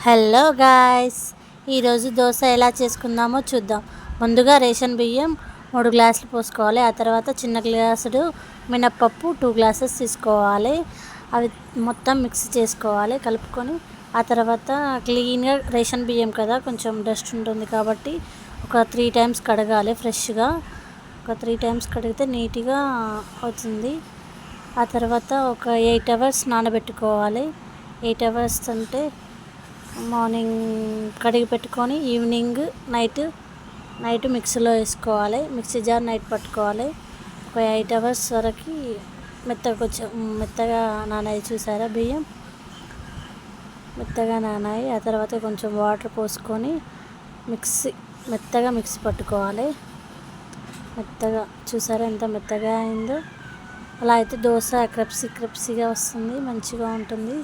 Hello guys, ఈరోజు దోశ ఎలా చేసుకుందామో చూద్దాం. ముందుగా రేషన్ బియ్యం 3 గ్లాసులు పోసుకోవాలి. ఆ తర్వాత చిన్న గ్లాసుడు మినప్పప్పు 2 గ్లాసెస్ తీసుకోవాలి. అవి మొత్తం మిక్స్ చేసుకోవాలి, కలుపుకొని ఆ తర్వాత క్లీన్గా రేషన్ బియ్యం కదా, కొంచెం డస్ట్ ఉంటుంది కాబట్టి ఒక 3 టైమ్స్ కడగాలి. ఫ్రెష్గా ఒక 3 టైమ్స్ కడిగితే నీట్గా అవుతుంది. ఆ తర్వాత ఒక 8 అవర్స్ నానబెట్టుకోవాలి. 8 అవర్స్ అంటే మార్నింగ్ కడిగి పెట్టుకొని ఈవినింగ్ నైట్ మిక్సీలో వేసుకోవాలి. మిక్సీ జార్ నైట్ పట్టుకోవాలి. ఒక 8 అవర్స్ వరకు కొంచెం మెత్తగా నానాయి. చూసారా, బియ్యం మెత్తగా నానాయి. ఆ తర్వాత కొంచెం వాటర్ పోసుకొని మెత్తగా మిక్సీ పట్టుకోవాలి. మెత్తగా చూసారా ఎంత మెత్తగా అయిందో. అలా అయితే దోశ క్రిప్సీగా వస్తుంది, మంచిగా ఉంటుంది.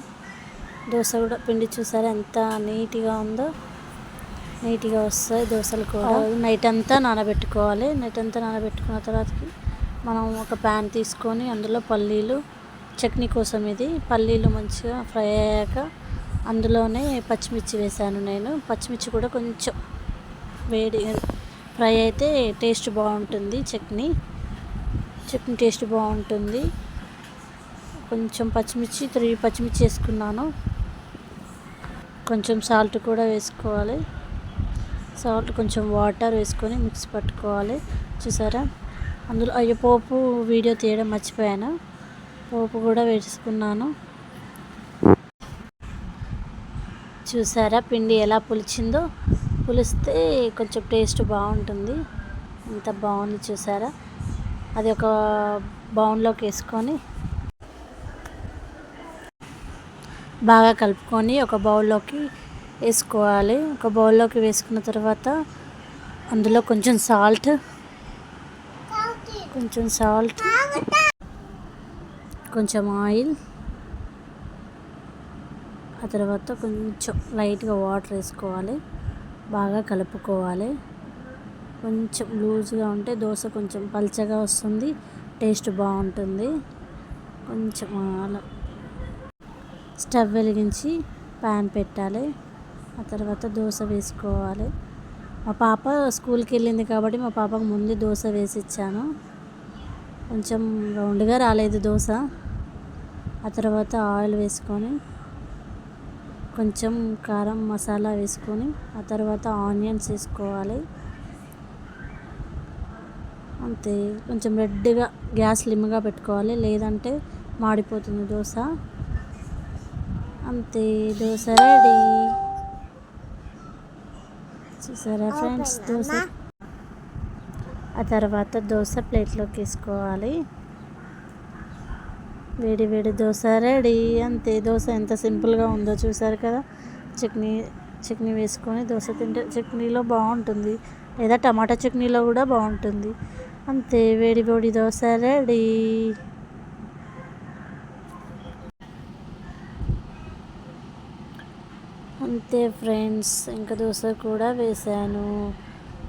దోశ కూడా పిండి చూసారా ఎంత నీట్గా ఉందో. నీట్గా వస్తాయి దోశలు కూడా. నైట్ అంతా నానబెట్టుకోవాలి. నైట్ అంతా నానబెట్టుకున్న తర్వాతకి మనం ఒక ప్యాన్ తీసుకొని అందులో చట్నీ కోసం ఇది పల్లీలు మంచిగా ఫ్రై అయ్యాక అందులోనే పచ్చిమిర్చి వేసాను నేను. పచ్చిమిర్చి కూడా కొంచెం వేడి ఫ్రై అయితే టేస్ట్ బాగుంటుంది. చట్నీ టేస్ట్ బాగుంటుంది. కొంచెం 3 పచ్చిమిర్చి వేసుకున్నాను. కొంచెం సాల్ట్ కూడా వేసుకోవాలి. సాల్ట్ కొంచెం వాటర్ వేసుకొని మిక్స్ పట్టుకోవాలి. చూసారా, అందులో పోపు వీడియో తీయడం మర్చిపోయాను. పోపు కూడా వేసుకున్నాను. చూసారా పిండి ఎలా పులిచిందో. పులిస్తే కొంచెం టేస్ట్ బాగుంటుంది. ఎంత బాగుంది చూసారా. అది ఒక బౌన్లోకి వేసుకొని బాగా కలుపుకొని ఒక బౌల్లోకి వేసుకోవాలి. ఒక బౌల్లోకి వేసుకున్న తర్వాత అందులో కొంచెం సాల్ట్ కొంచెం ఆయిల్, ఆ తర్వాత కొంచెం లైట్గా వాటర్ వేసుకోవాలి. బాగా కలుపుకోవాలి. కొంచెం లూజ్గా ఉంటే దోశ కొంచెం పల్చగా వస్తుంది, టేస్ట్ బాగుంటుంది. కొంచెం అలా స్టవ్ వెలిగించి ప్యాన్ పెట్టాలి. ఆ తర్వాత దోశ వేసుకోవాలి. మా పాప స్కూల్కి వెళ్ళింది కాబట్టి మా పాపకు ముందు దోశ వేసి ఇచ్చాను. కొంచెం రౌండ్గా రాలేదు దోశ. ఆ తర్వాత ఆయిల్ వేసుకొని కొంచెం కారం మసాలా వేసుకొని ఆ తర్వాత ఆనియన్స్ వేసుకోవాలి. అంతే. కొంచెం రెడ్గా గ్యాస్ స్లిమ్గా పెట్టుకోవాలి, లేదంటే మాడిపోతుంది దోశ. అంతే, దోశ రెడీ. చూసారా ఫ్రెండ్స్ దోశ. ఆ తర్వాత దోశ ప్లేట్లోకి వేసుకోవాలి. వేడి వేడి దోశ రెడీ. అంతే, దోశ ఎంత సింపుల్గా ఉందో చూసారు కదా. చట్నీ వేసుకొని దోశ తింటే చట్నీలో బాగుంటుంది, లేదా టమాటా చట్నీలో కూడా బాగుంటుంది. అంతే, వేడి వేడి దోశ రెడీ. అంతే ఫ్రెండ్స్, ఇంకా దోశ కూడా వేసాను.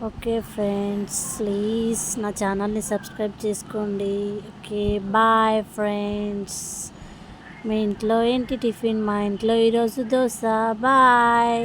ఓకే ఫ్రెండ్స్, ప్లీజ్ నా ఛానల్ని సబ్స్క్రైబ్ చేసుకోండి. Okay, bye friends. మీ ఇంట్లో ఏంటి టిఫిన్? మా ఇంట్లో ఈరోజు దోశ. బాయ్.